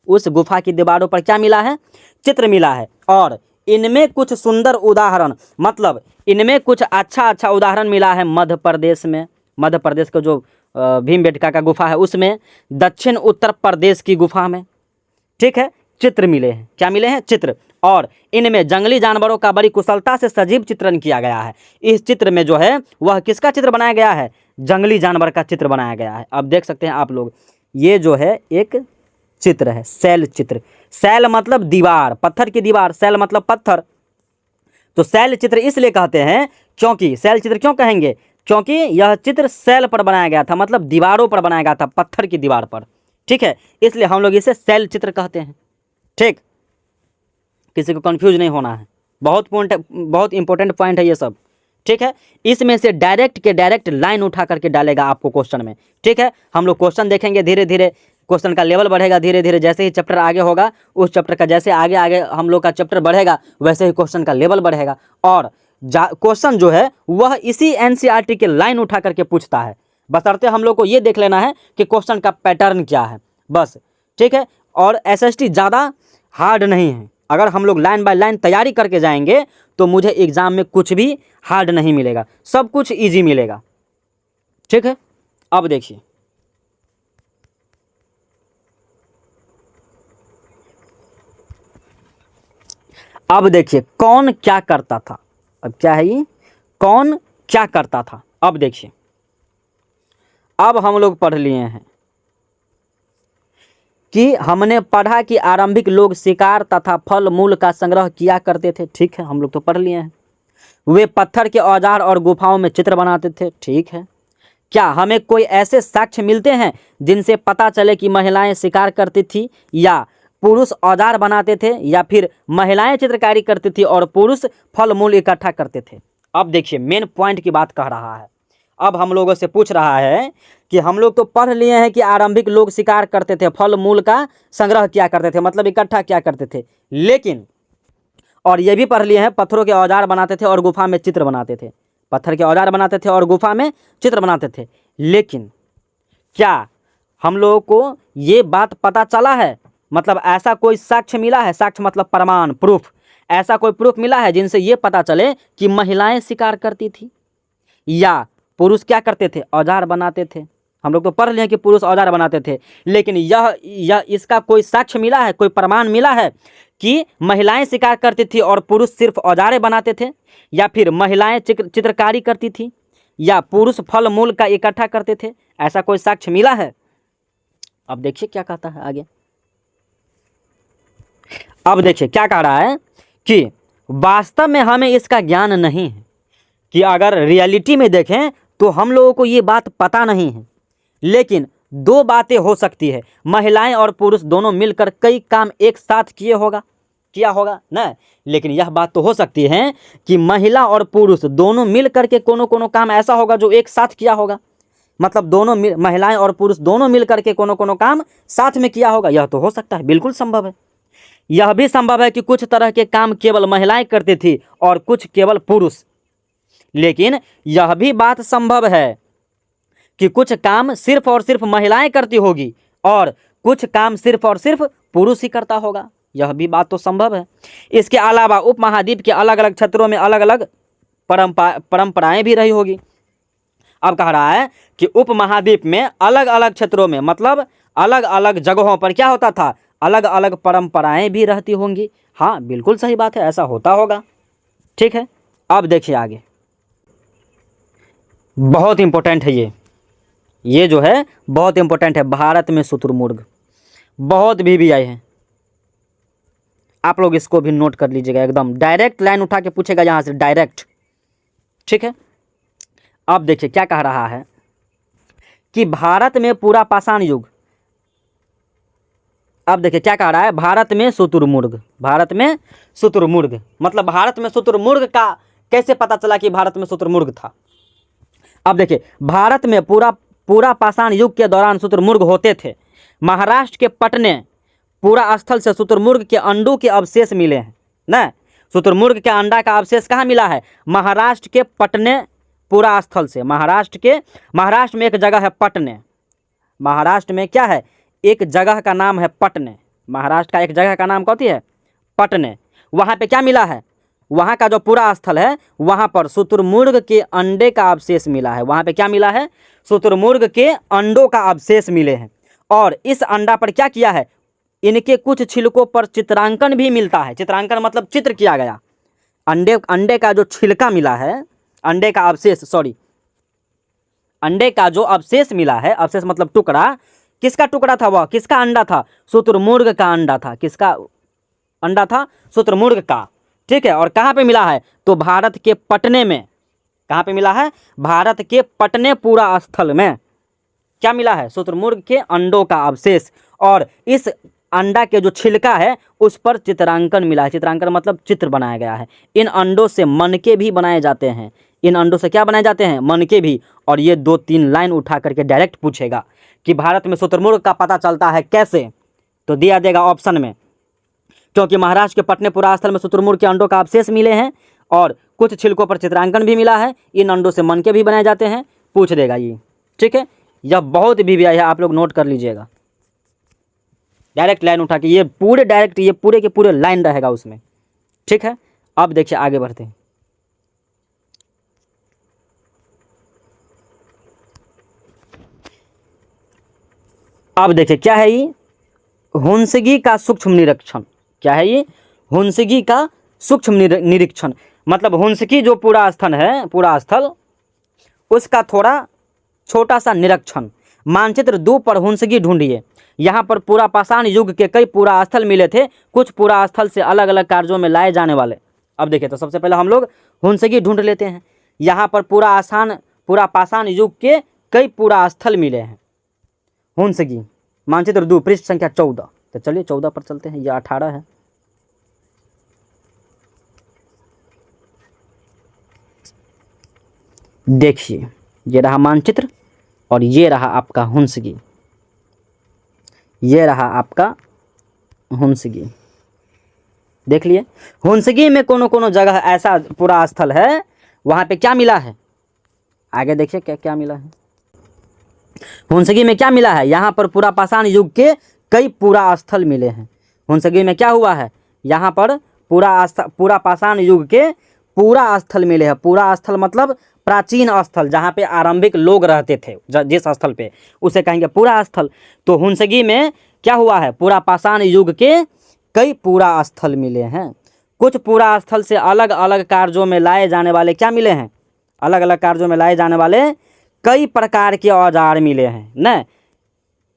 उस गुफा की दीवारों पर क्या मिला है? चित्र मिला है। और इनमें कुछ सुंदर उदाहरण, मतलब इनमें कुछ अच्छा उदाहरण मिला है मध्य प्रदेश में। मध्य प्रदेश का जो भीमबेटका का गुफा है उसमें, दक्षिण उत्तर प्रदेश की गुफा में। ठीक है, चित्र मिले हैं। क्या मिले हैं? चित्र। और इनमें जंगली जानवरों का बड़ी कुशलता से सजीव चित्रण किया गया है। इस चित्र में जो है वह किसका चित्र बनाया गया है? जंगली जानवर का चित्र बनाया गया है। अब देख सकते हैं आप लोग, ये जो है एक चित्र है, शैल चित्र। शैल मतलब दीवार, पत्थर की दीवार, शैल मतलब पत्थर। तो शैल चित्र इसलिए कहते हैं क्योंकि, शैल चित्र क्यों कहेंगे? क्योंकि यह चित्र शैल पर बनाया गया था, मतलब दीवारों पर बनाया गया था, पत्थर की दीवार पर। ठीक है, इसलिए हम लोग इसे शैल चित्र कहते हैं। ठीक, किसी को कंफ्यूज नहीं होना है, बहुत इंपॉर्टेंट पॉइंट है ये सब। ठीक है, इसमें से डायरेक्ट के डायरेक्ट लाइन उठा करके डालेगा आपको क्वेश्चन में। ठीक है, हम लोग क्वेश्चन देखेंगे, धीरे धीरे क्वेश्चन का लेवल बढ़ेगा, धीरे धीरे जैसे ही चैप्टर आगे होगा, उस चैप्टर का जैसे आगे आगे हम लोग का चैप्टर बढ़ेगा, वैसे ही क्वेश्चन का लेवल बढ़ेगा। और क्वेश्चन जो है वह इसी एनसीईआरटी के लाइन उठा करके पूछता है, बशर्ते हम लोग को ये देख लेना है कि क्वेश्चन का पैटर्न क्या है, बस। ठीक है, और एसएसटी ज़्यादा हार्ड नहीं है, अगर हम लोग लाइन बाय लाइन तैयारी करके जाएंगे तो मुझे एग्जाम में कुछ भी हार्ड नहीं मिलेगा, सब कुछ इजी मिलेगा। ठीक है, अब देखिए, अब देखिए कौन क्या करता था। अब क्या है ये, कौन क्या करता था। अब देखिए, अब हम लोग पढ़ लिए हैं कि हमने पढ़ा कि आरंभिक लोग शिकार तथा फल मूल का संग्रह किया करते थे। ठीक है, हम लोग तो पढ़ लिए हैं। वे पत्थर के औजार और गुफाओं में चित्र बनाते थे। ठीक है, क्या हमें कोई ऐसे साक्ष्य मिलते हैं जिनसे पता चले कि महिलाएं शिकार करती थी या पुरुष औजार बनाते थे, या फिर महिलाएं चित्रकारी करती थी और पुरुष फल मूल इकट्ठा करते थे। अब देखिए, मेन पॉइंट की बात कह रहा है। अब हम लोगों से पूछ रहा है कि हम लोग तो पढ़ लिए हैं कि आरंभिक लोग शिकार करते थे, फल मूल का संग्रह किया करते थे, मतलब इकट्ठा किया करते थे, लेकिन और ये भी पढ़ लिए हैं पत्थरों के औजार बनाते थे और गुफा में चित्र बनाते थे, पत्थर के औजार बनाते थे और गुफा में चित्र बनाते थे, लेकिन क्या हम लोगों को ये बात पता चला है, मतलब ऐसा कोई साक्ष्य मिला है, साक्ष्य मतलब प्रमाण, प्रूफ, ऐसा कोई प्रूफ मिला है जिनसे ये पता चले कि महिलाएं शिकार करती थी या पुरुष क्या करते थे, औजार बनाते थे। हम लोग तो पढ़ लिए कि पुरुष औजार बनाते थे, लेकिन यह इसका कोई साक्ष्य मिला है, कोई प्रमाण मिला है कि महिलाएं शिकार करती थी और पुरुष सिर्फ औजारें बनाते थे, या फिर महिलाएं चित्रकारी करती थी या पुरुष फल मूल का इकट्ठा करते थे, ऐसा कोई साक्ष्य मिला है। अब देखिए क्या कहता है आगे। अब देखिए क्या कह रहा है कि वास्तव में हमें इसका ज्ञान नहीं है, कि अगर रियलिटी में देखें तो हम लोगों को ये बात पता नहीं है, लेकिन दो बातें हो सकती है, महिलाएं और पुरुष दोनों मिलकर कई काम एक साथ किया होगा ना, लेकिन यह बात तो हो सकती है कि महिला और पुरुष दोनों मिल करके कोनो काम ऐसा होगा जो एक साथ किया होगा, मतलब दोनों महिलाएं और पुरुष दोनों मिल करके कोनो काम साथ में किया होगा, यह तो हो सकता है, बिल्कुल संभव है। यह भी संभव है कि कुछ तरह के काम केवल महिलाएं करती थी और कुछ केवल पुरुष, लेकिन यह भी बात संभव है कि कुछ काम सिर्फ और सिर्फ महिलाएं करती होगी और कुछ काम सिर्फ और सिर्फ पुरुष ही करता होगा, यह भी बात तो संभव है। इसके अलावा उपमहाद्वीप के अलग अलग क्षेत्रों में अलग अलग परंपराएं भी रही होगी। अब कह रहा है कि उपमहाद्वीप में अलग अलग क्षेत्रों में, मतलब अलग अलग जगहों पर क्या होता था, अलग अलग परंपराएं भी रहती होंगी। हाँ, बिल्कुल सही बात है, ऐसा होता होगा। ठीक है, अब देखिए आगे, बहुत इंपॉर्टेंट है ये जो है बहुत इंपॉर्टेंट है। भारत में शुतुरमुर्ग बहुत भी आए हैं, आप लोग इसको भी नोट कर लीजिएगा, एकदम डायरेक्ट लाइन उठा के पूछेगा यहाँ से डायरेक्ट। ठीक है, अब देखिए क्या कह रहा है कि भारत में पूरा पाषाण युग, अब देखिए क्या कह रहा है, भारत में शुतुरमुर्ग, भारत में शुतुरमुर्ग, मतलब भारत में शुतुरमुर्ग का कैसे पता चला कि भारत में शुतुरमुर्ग था। अब देखिए, भारत में पूरा पाषाण युग के दौरान शुतुरमुर्ग होते थे। महाराष्ट्र के पटने पूरा स्थल से शुतुरमुर्ग के अंडों के अवशेष मिले हैं ना, शुतुरमुर्ग के अंडा का अवशेष कहाँ मिला है, महाराष्ट्र के पटने पूरा स्थल से। महाराष्ट्र में एक जगह है पटने, महाराष्ट्र में क्या है, एक जगह का नाम है पटने, महाराष्ट्र का एक जगह का नाम कौन सी है, पटने। वहाँ पे क्या मिला है, वहाँ का जो पूरा स्थल है वहाँ पर शुतुरमुर्ग के अंडे का अवशेष मिला है, वहाँ पे क्या मिला है, शुतुरमुर्ग के अंडों का अवशेष मिले हैं। और इस अंडा पर क्या किया है, इनके कुछ छिलकों पर चित्रांकन भी मिलता है, चित्रांकन मतलब चित्र किया गया। अंडे का जो छिलका मिला है, अंडे का अवशेष, सॉरी, अंडे का जो अवशेष मिला है, अवशेष मतलब टुकड़ा, किसका टुकड़ा था, वह किसका अंडा था, शुतुरमुर्ग का अंडा था। किसका अंडा था, शुतुरमुर्ग का। ठीक है, और कहाँ पे मिला है, तो भारत के पटने में। कहाँ पे मिला है, भारत के पटने पूरा स्थल में क्या मिला है, शुतुरमुर्ग के अंडों का अवशेष। और इस अंडा के जो छिलका है उस पर चित्रांकन मिला है। चित्रांकन मतलब चित्र बनाया गया है। इन अंडों से मनके भी बनाए जाते हैं। इन अंडों से क्या बनाए जाते हैं? मनके भी। और ये 2-3 लाइन उठा करके डायरेक्ट पूछेगा कि भारत में शुतुरमुर्ग का पता चलता है कैसे, तो दिया देगा ऑप्शन में, क्योंकि महाराष्ट्र के पटनेपुरा स्थल में शुतुरमुर्ग के अंडों का अवशेष मिले हैं और कुछ छिलकों पर चित्रांकन भी मिला है। इन अंडों से मनके भी बनाए जाते हैं, पूछ देगा ये। ठीक है, यह बहुत भी है, आप लोग नोट कर लीजिएगा। डायरेक्ट लाइन उठा के, ये पूरे डायरेक्ट, ये पूरे के पूरे लाइन रहेगा उसमें। ठीक है, अब देखिए आगे बढ़ते हैं। अब देखिए क्या है ये? हुंसगी का सूक्ष्म निरीक्षण। क्या है ये? हुंसगी का सूक्ष्म निरीक्षण। मतलब हुंसकी जो पूरा स्थल है, पूरा स्थल, उसका थोड़ा छोटा सा निरीक्षण। मानचित्र 2 पर हुंसगी ढूंढिए। यहाँ पर पूरा पाषाण युग के कई पूरा स्थल मिले थे, कुछ पूरा स्थल से अलग अलग कार्यों में लाए जाने वाले। अब देखिए, तो सबसे पहले हम लोग हुंसगी ढूंढ लेते हैं। यहाँ पर पूरा पाषाण युग के कई पूरा स्थल मिले हैं। हुंसगी मानचित्र 2 पृष्ठ संख्या 14। तो चलिए 14 पर चलते हैं, यह 18 है। देखिए, ये रहा मानचित्र और ये रहा आपका हुंसगी। ये रहा आपका हुंसगी, देख लिए। हुंसगी में कोनो जगह ऐसा पूरा स्थल है, वहाँ पे क्या मिला है? आगे देखिए क्या क्या मिला है। हुंसगी में क्या मिला है? यहाँ पर पूरा पाषाण युग के कई पूरा स्थल मिले हैं। हुंसगी में क्या हुआ है? यहाँ पर पूरा पाषाण युग के पूरा स्थल मिले हैं। पूरा स्थल मतलब प्राचीन स्थल, जहाँ पे आरंभिक लोग रहते थे, जिस स्थल पे, उसे कहेंगे पूरा स्थल। तो हुंसगी में क्या हुआ है? पूरा पाषाण युग के कई पूरा स्थल मिले हैं। कुछ पूरा स्थल से अलग अलग कार्यों में लाए जाने वाले क्या मिले हैं? अलग अलग कार्यों में लाए जाने वाले कई प्रकार के औजार मिले हैं न।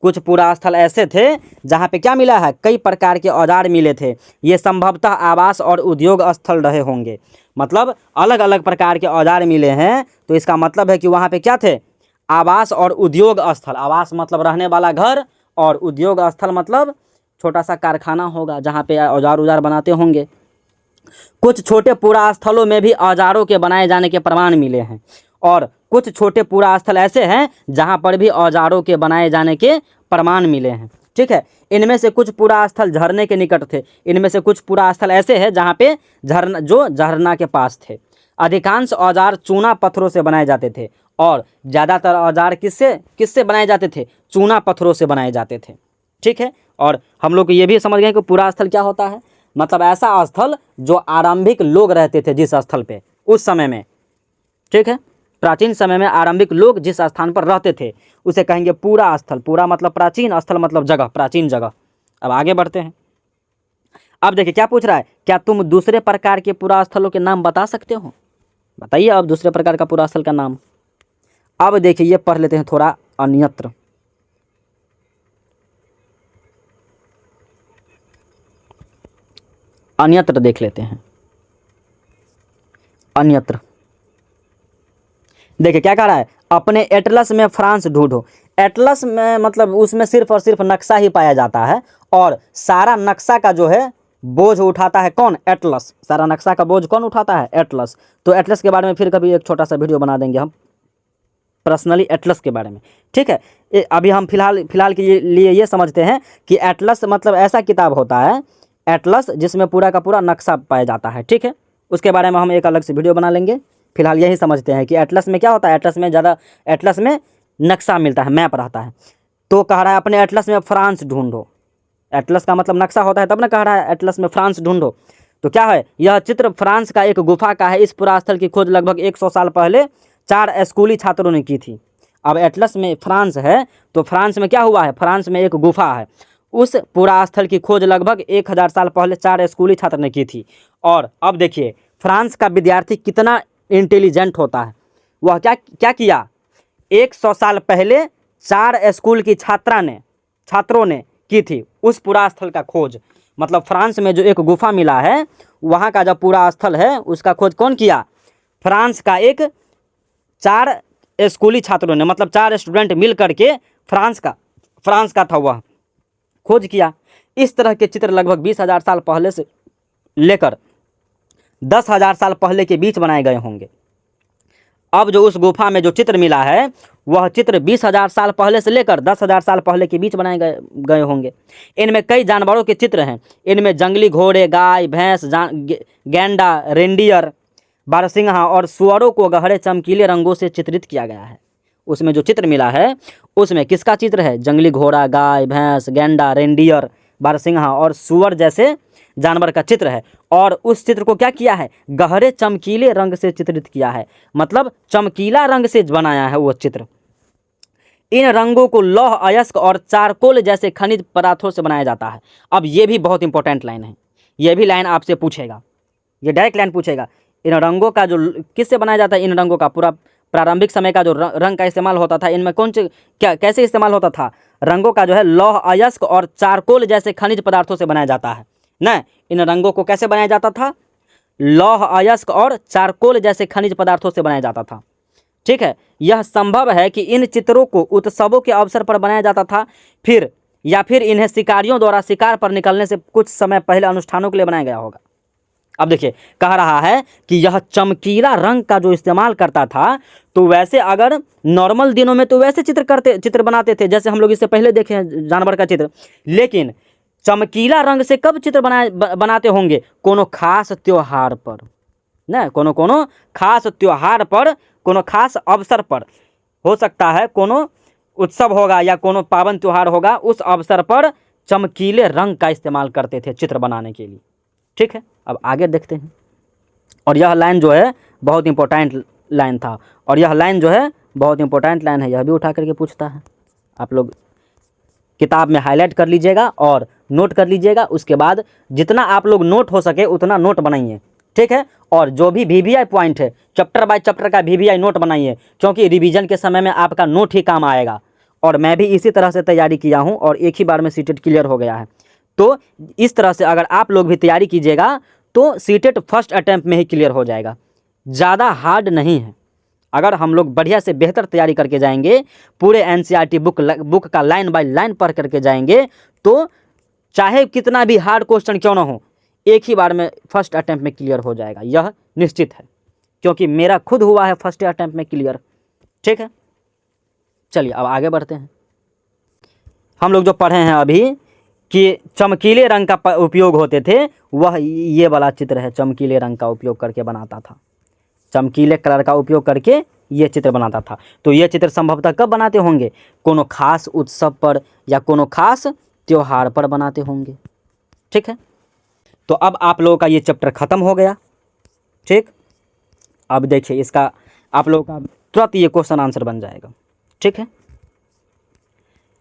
कुछ पूरा स्थल ऐसे थे जहाँ पे क्या मिला है? कई प्रकार के औजार मिले थे। ये संभवतः आवास और उद्योग स्थल रहे होंगे। मतलब अलग अलग प्रकार के औजार मिले हैं, तो इसका मतलब है कि वहाँ पे क्या थे? आवास और उद्योग स्थल। आवास मतलब रहने वाला घर, और उद्योग स्थल मतलब छोटा सा कारखाना होगा जहाँ पे औजार बनाते होंगे। कुछ छोटे पूरा स्थलों में भी औजारों के बनाए जाने के प्रमाण मिले हैं, और कुछ छोटे पूरा स्थल ऐसे हैं जहाँ पर भी औजारों के बनाए जाने के प्रमाण मिले हैं। ठीक है, इनमें से कुछ पूरा स्थल झरने के निकट थे। इनमें से कुछ पूरा स्थल ऐसे हैं जहाँ पे झरना के पास थे। अधिकांश औजार चूना पत्थरों से बनाए जाते थे, और ज़्यादातर औजार किससे बनाए जाते थे? चूना पत्थरों से बनाए जाते थे। ठीक है, और हम लोग ये भी समझ गए कि पूरा स्थल क्या होता है? मतलब ऐसा स्थल जो आरंभिक लोग रहते थे जिस स्थल पे, उस समय में। ठीक है, प्राचीन समय में आरंभिक लोग जिस स्थान पर रहते थे उसे कहेंगे पूरा स्थल। पूरा मतलब प्राचीन, स्थल मतलब जगह, प्राचीन जगह। अब आगे बढ़ते हैं। अब देखिए क्या पूछ रहा है? क्या तुम दूसरे प्रकार के पूरा स्थलों के नाम बता सकते हो? बताइए अब दूसरे प्रकार का पूरा स्थल का नाम। अब देखिए ये पढ़ लेते हैं थोड़ा, अन्यत्र। अन्यत्र देख लेते हैं। अन्यत्र देखिए क्या कह रहा है? अपने एटलस में फ्रांस ढूंढो। एटलस में मतलब उसमें सिर्फ और सिर्फ नक्शा ही पाया जाता है, और सारा नक्शा का जो है बोझ उठाता है कौन? एटलस। सारा नक्शा का बोझ कौन उठाता है? एटलस। तो एटलस के बारे में फिर कभी एक छोटा सा वीडियो बना देंगे हम, पर्सनली एटलस के बारे में। ठीक है, अभी हम फिलहाल के लिए ये समझते हैं कि एटलस मतलब ऐसा किताब होता है, एटलस, जिसमें पूरा का पूरा नक्शा पाया जाता है। ठीक है, उसके बारे में हम एक अलग से वीडियो बना लेंगे। फिलहाल यही समझते हैं कि एटलस में क्या होता है? एटलस में नक्शा मिलता है, मैप रहता है। तो कह रहा है अपने एटलस में फ्रांस ढूंढो। एटलस का मतलब नक्शा होता है, तब ना कह रहा है एटलस में फ्रांस ढूंढो। तो क्या है? यह चित्र फ्रांस का एक गुफा का है। इस पुरास्थल की खोज लगभग 100 साल पहले 4 स्कूली छात्रों ने की थी। अब एटलस में फ्रांस है, तो फ्रांस में क्या हुआ है? फ्रांस में एक गुफा है। उस पुरास्थल की खोज लगभग 1000 साल पहले 4 स्कूली छात्र ने की थी। और अब देखिए फ्रांस का विद्यार्थी कितना इंटेलिजेंट होता है। वह क्या किया? 100 साल पहले 4 स्कूल की छात्रों ने की थी उस पूरा स्थल का खोज। मतलब फ्रांस में जो एक गुफा मिला है, वहाँ का जो पूरा स्थल है उसका खोज कौन किया? फ्रांस का 4 स्कूली छात्रों ने, मतलब 4 स्टूडेंट मिल करके फ्रांस का था वह खोज किया। इस तरह के चित्र लगभग 20,000 साल पहले से लेकर 10,000 साल पहले के बीच बनाए गए होंगे। अब जो उस गुफा में जो चित्र मिला है वह चित्र 20,000 साल पहले से लेकर 10,000 साल पहले के बीच बनाए गए होंगे। इनमें कई जानवरों के चित्र हैं। इनमें जंगली घोड़े, गाय, भैंस, गैंडा, रेंडियर, बारहसिंघा और सुअरों को गहरे चमकीले रंगों से चित्रित किया गया है। उसमें जो चित्र मिला है उसमें किसका चित्र है? जंगली घोड़ा, गाय, भैंस, गैंडा, रेंडियर, बारहसिंघा और सुअर जैसे जानवर का चित्र है। और उस चित्र को क्या किया है? गहरे चमकीले रंग से चित्रित किया है, मतलब चमकीला रंग से बनाया है वो चित्र। इन रंगों को लौह अयस्क और चारकोल जैसे खनिज पदार्थों से बनाया जाता है। अब ये भी बहुत इंपॉर्टेंट लाइन है, ये भी लाइन आपसे पूछेगा, ये डायरेक्ट लाइन पूछेगा। इन रंगों का जो किससे बनाया जाता है? इन रंगों का पूरा प्रारंभिक समय का जो रंग का इस्तेमाल होता था, इनमें कौन से क्या कैसे इस्तेमाल होता था? रंगों का जो है लौह अयस्क और चारकोल जैसे खनिज पदार्थों से बनाया जाता है ना। इन रंगों को कैसे बनाया जाता था? लौह अयस्क और चारकोल जैसे खनिज पदार्थों से बनाया जाता था। ठीक है, यह संभव है कि इन चित्रों को उत्सवों के अवसर पर बनाया जाता था, फिर इन्हें शिकारियों द्वारा शिकार पर निकलने से कुछ समय पहले अनुष्ठानों के लिए बनाया गया होगा। अब देखिए, कह रहा है कि यह चमकीला रंग का जो इस्तेमाल करता था, तो वैसे अगर नॉर्मल दिनों में तो वैसे चित्र बनाते थे जैसे हम लोग इससे पहले देखे हैं जानवर का चित्र, लेकिन चमकीला रंग से कब चित्र बनाते होंगे? कोनो खास त्योहार पर ना, कोनो खास त्योहार पर, कोनो खास अवसर पर। हो सकता है कोनो उत्सव होगा या कोनो पावन त्योहार होगा, उस अवसर पर चमकीले रंग का इस्तेमाल करते थे चित्र बनाने के लिए। ठीक है, अब आगे देखते हैं। और यह लाइन जो है बहुत इंपॉर्टेंट लाइन था, और यह लाइन जो है बहुत इंपॉर्टेंट लाइन है, यह भी उठा करके पूछता है। आप लोग किताब में हाईलाइट कर लीजिएगा और नोट कर लीजिएगा। उसके बाद जितना आप लोग नोट हो सके उतना नोट बनाइए। ठीक है, और जो भी VVI पॉइंट है, चैप्टर बाय चैप्टर का VVI नोट बनाइए, क्योंकि रिवीजन के समय में आपका नोट ही काम आएगा। और मैं भी इसी तरह से तैयारी किया हूँ और एक ही बार में सीटेट क्लियर हो गया है। तो इस तरह से अगर आप लोग भी तैयारी कीजिएगा तो सीटेट फर्स्ट अटैम्प्ट में ही क्लियर हो जाएगा, ज़्यादा हार्ड नहीं है। अगर हम लोग बढ़िया से बेहतर तैयारी करके जाएंगे, पूरे NCERT बुक का लाइन बाय लाइन पढ़ करके जाएंगे, तो चाहे कितना भी हार्ड क्वेश्चन क्यों ना हो, एक ही बार में फर्स्ट अटैम्प्ट में क्लियर हो जाएगा, यह निश्चित है, क्योंकि मेरा खुद हुआ है फर्स्ट अटैम्प्ट में क्लियर। ठीक है, चलिए अब आगे बढ़ते हैं। हम लोग जो पढ़े हैं अभी कि चमकीले रंग का उपयोग होते थे, वह ये वाला चित्र है, चमकीले रंग का उपयोग करके बनाता था, चमकीले कलर का उपयोग करके ये चित्र बनाता था। तो ये चित्र संभवतः कब बनाते होंगे? कोनो खास उत्सव पर या कोनो खास त्योहार पर बनाते होंगे। ठीक है, तो अब आप लोगों का ये चैप्टर ख़त्म हो गया। ठीक, अब देखिए इसका आप लोगों का तुरंत ये क्वेश्चन आंसर बन जाएगा। ठीक है,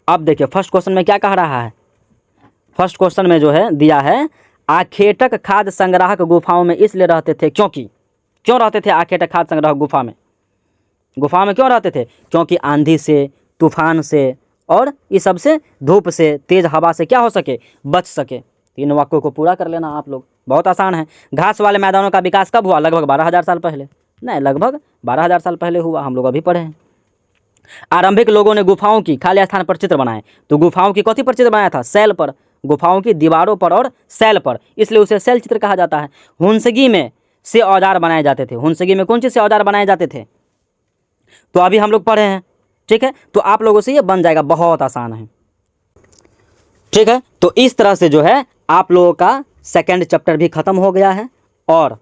अब देखिए फर्स्ट क्वेश्चन में क्या कह रहा है? फर्स्ट क्वेश्चन में जो है दिया है, आखेटक खाद्य संग्राहक गुफाओं में इसलिए रहते थे क्यों रहते थे आखेटक खाद्य संग्राहक गुफा में क्यों रहते थे? क्योंकि आंधी से, तूफान से और इस सब से, धूप से, तेज हवा से क्या हो सके? बच सके। इन वाक्यों को पूरा कर लेना आप लोग, बहुत आसान है। घास वाले मैदानों का विकास कब हुआ? लगभग 12,000 साल पहले, नहीं लगभग 12,000 साल पहले हुआ, हम लोग अभी पढ़े हैं। आरंभिक लोगों ने गुफाओं की खाली स्थान पर चित्र बनाए, तो गुफाओं की कौथी पर चित्र बनाया था? सेल पर, गुफाओं की दीवारों पर और सेल पर, इसलिए उसे सेल चित्र कहा जाता है। हुंसगी में से औजार बनाए जाते थे, हुंसगी में कौन चीज़ से औजार बनाए जाते थे? तो अभी हम लोग पढ़े हैं। ठीक है, तो आप लोगों से ये बन जाएगा, बहुत आसान है। ठीक है, तो इस तरह से जो है आप लोगों का सेकंड चैप्टर भी खत्म हो गया है। और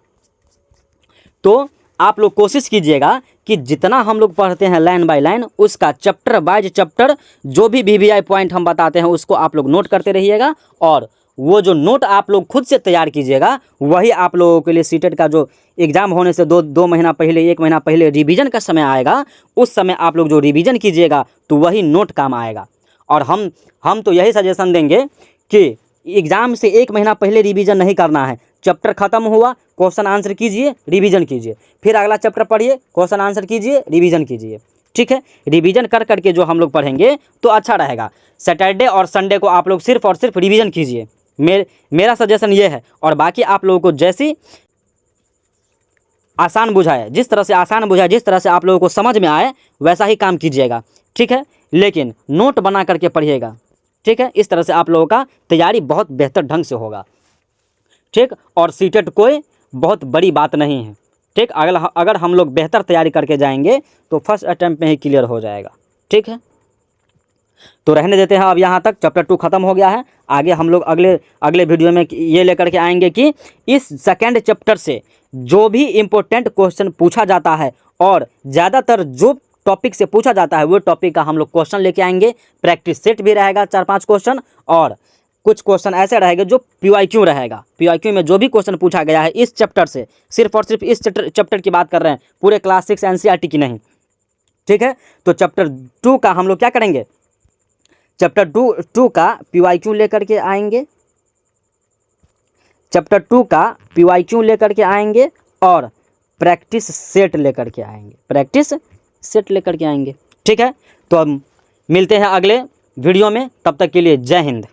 तो आप लोग कोशिश कीजिएगा कि जितना हम लोग पढ़ते हैं लाइन बाय लाइन, उसका चैप्टर बाय चैप्टर जो भी VVI पॉइंट हम बताते हैं उसको आप लोग नोट करते रहिएगा, और वो जो नोट आप लोग खुद से तैयार कीजिएगा वही आप लोगों के लिए सीटेट का जो एग्ज़ाम होने से दो महीना पहले, 1 महीना पहले रिवीजन का समय आएगा, उस समय आप लोग जो रिवीजन कीजिएगा तो वही नोट काम आएगा। और हम तो यही सजेशन देंगे कि एग्ज़ाम से 1 महीना पहले रिवीजन नहीं करना है। चैप्टर ख़त्म हुआ, क्वेश्चन आंसर कीजिए, रिवीजन कीजिए, फिर अगला चैप्टर पढ़िए, क्वेश्चन आंसर कीजिए, रिवीजन कीजिए। ठीक है, रिवीजन कर करके जो हम लोग पढ़ेंगे तो अच्छा रहेगा। सैटरडे और संडे को आप लोग सिर्फ और सिर्फ रिवीजन कीजिए, मेरा सजेशन ये है। और बाकी आप लोगों को जैसी आसान बुझाए, जिस तरह से आसान बुझाए, जिस तरह से आप लोगों को समझ में आए वैसा ही काम कीजिएगा। ठीक है, लेकिन नोट बना करके पढ़िएगा। ठीक है, इस तरह से आप लोगों का तैयारी बहुत बेहतर ढंग से होगा। ठीक, और सीटेट कोई बहुत बड़ी बात नहीं है। ठीक, अगर हम लोग बेहतर तैयारी करके जाएंगे तो फर्स्ट अटैम्प्ट में ही क्लियर हो जाएगा। ठीक है, तो रहने देते हैं। अब यहाँ तक चैप्टर 2 खत्म हो गया है। आगे हम लोग अगले वीडियो में ये लेकर के आएंगे कि इस सेकेंड चैप्टर से जो भी इम्पोर्टेंट क्वेश्चन पूछा जाता है और ज़्यादातर जो टॉपिक से पूछा जाता है वो टॉपिक का हम लोग क्वेश्चन लेके आएंगे। प्रैक्टिस सेट भी रहेगा 4-5 क्वेश्चन, और कुछ क्वेश्चन ऐसे रहेंगे जो PYQ रहेगा। PYQ में जो भी क्वेश्चन पूछा गया है इस चैप्टर से, सिर्फ और सिर्फ इस चैप्टर की बात कर रहे हैं, पूरे क्लास 6 NCERT की नहीं। ठीक है, तो चैप्टर 2 का हम लोग क्या करेंगे, चैप्टर 2 का PYQ लेकर के आएंगे। चैप्टर 2 का PYQ लेकर के आएंगे और प्रैक्टिस सेट लेकर के आएंगे। ठीक है, तो अब मिलते हैं अगले वीडियो में, तब तक के लिए जय हिंद।